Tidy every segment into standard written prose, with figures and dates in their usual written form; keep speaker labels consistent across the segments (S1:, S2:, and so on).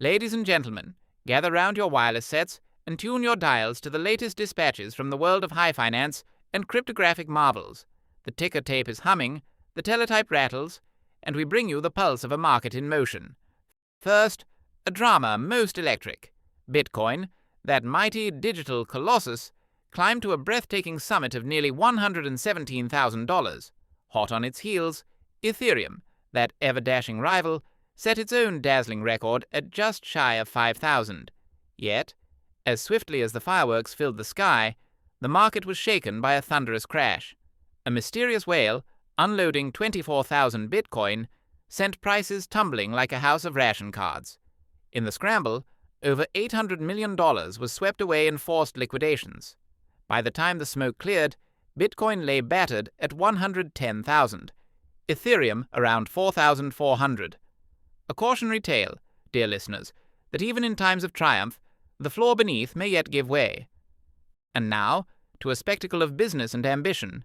S1: Ladies and gentlemen, gather round your wireless sets and tune your dials to the latest dispatches from the world of high finance and cryptographic marvels. The ticker tape is humming, the teletype rattles, and we bring you the pulse of a market in motion. First, a drama most electric. Bitcoin, that mighty digital colossus, climbed to a breathtaking summit of nearly $117,000. Hot on its heels, Ethereum, that ever-dashing rival, set its own dazzling record at just shy of 5,000. Yet, as swiftly as the fireworks filled the sky, the market was shaken by a thunderous crash. A mysterious whale, unloading 24,000 Bitcoin, sent prices tumbling like a house of ration cards. In the scramble, over $800 million was swept away in forced liquidations. By the time the smoke cleared, Bitcoin lay battered at 110,000, Ethereum around 4,400. A cautionary tale, dear listeners, that even in times of triumph, the floor beneath may yet give way. And now, to a spectacle of business and ambition.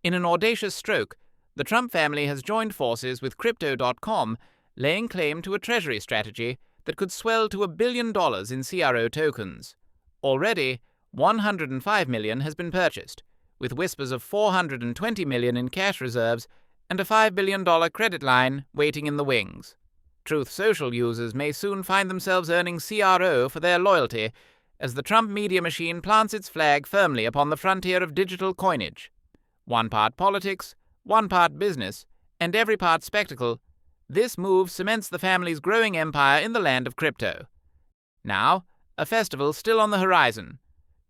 S1: In an audacious stroke, the Trump family has joined forces with Crypto.com, laying claim to a treasury strategy that could swell to $1 billion in CRO tokens. Already, $105 million has been purchased, with whispers of $420 million in cash reserves and a $5 billion credit line waiting in the wings. Truth Social users may soon find themselves earning CRO for their loyalty as the Trump media machine plants its flag firmly upon the frontier of digital coinage. One part politics, one part business, and every part spectacle, this move cements the family's growing empire in the land of crypto. Now, a festival still on the horizon.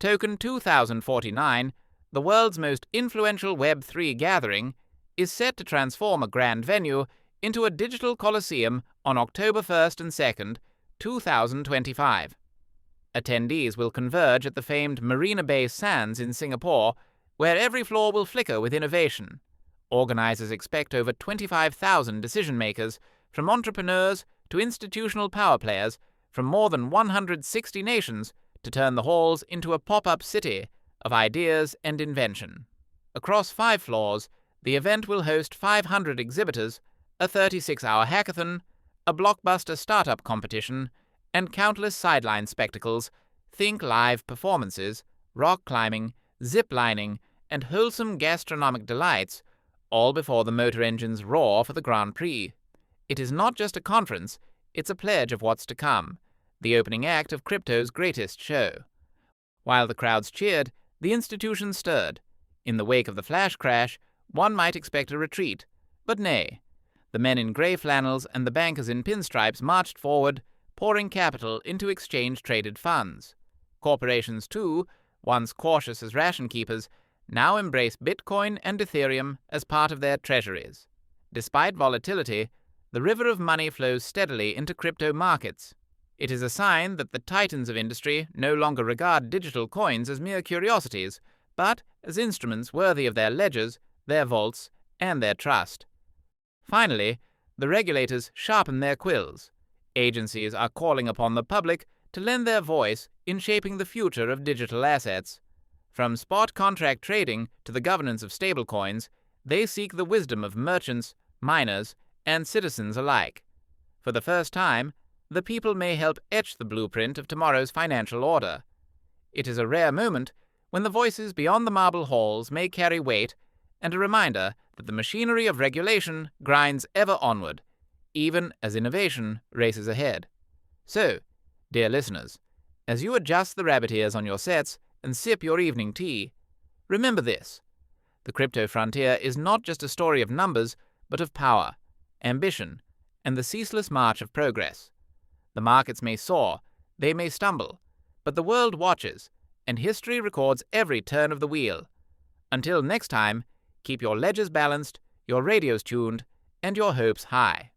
S1: Token 2049, the world's most influential Web3 gathering, is set to transform a grand venue into a digital coliseum on October 1st and 2nd, 2025. Attendees will converge at the famed Marina Bay Sands in Singapore, where every floor will flicker with innovation. Organizers expect over 25,000 decision-makers, from entrepreneurs to institutional power players from more than 160 nations, to turn the halls into a pop-up city of ideas and invention. Across 5 floors, the event will host 500 exhibitors, a 36-hour hackathon, a blockbuster startup competition, and countless sideline spectacles. Think live performances, rock climbing, zip lining, and wholesome gastronomic delights, all before the motor engines roar for the Grand Prix. It is not just a conference, it's a pledge of what's to come, the opening act of crypto's greatest show. While the crowds cheered, the institution stirred. In the wake of the flash crash, one might expect a retreat, but nay. The men in grey flannels and the bankers in pinstripes marched forward, pouring capital into exchange-traded funds. Corporations, too, once cautious as ration keepers, now embrace Bitcoin and Ethereum as part of their treasuries. Despite volatility, the river of money flows steadily into crypto markets. It is a sign that the titans of industry no longer regard digital coins as mere curiosities, but as instruments worthy of their ledgers, their vaults, and their trust. Finally, the regulators sharpen their quills. Agencies are calling upon the public to lend their voice in shaping the future of digital assets. From spot contract trading to the governance of stablecoins, they seek the wisdom of merchants, miners, and citizens alike. For the first time, the people may help etch the blueprint of tomorrow's financial order. It is a rare moment when the voices beyond the marble halls may carry weight, and a reminder that the machinery of regulation grinds ever onward, even as innovation races ahead. So, dear listeners, as you adjust the rabbit ears on your sets and sip your evening tea, remember this. The crypto frontier is not just a story of numbers, but of power, ambition, and the ceaseless march of progress. The markets may soar, they may stumble, but the world watches, and history records every turn of the wheel. Until next time, keep your ledgers balanced, your radios tuned, and your hopes high.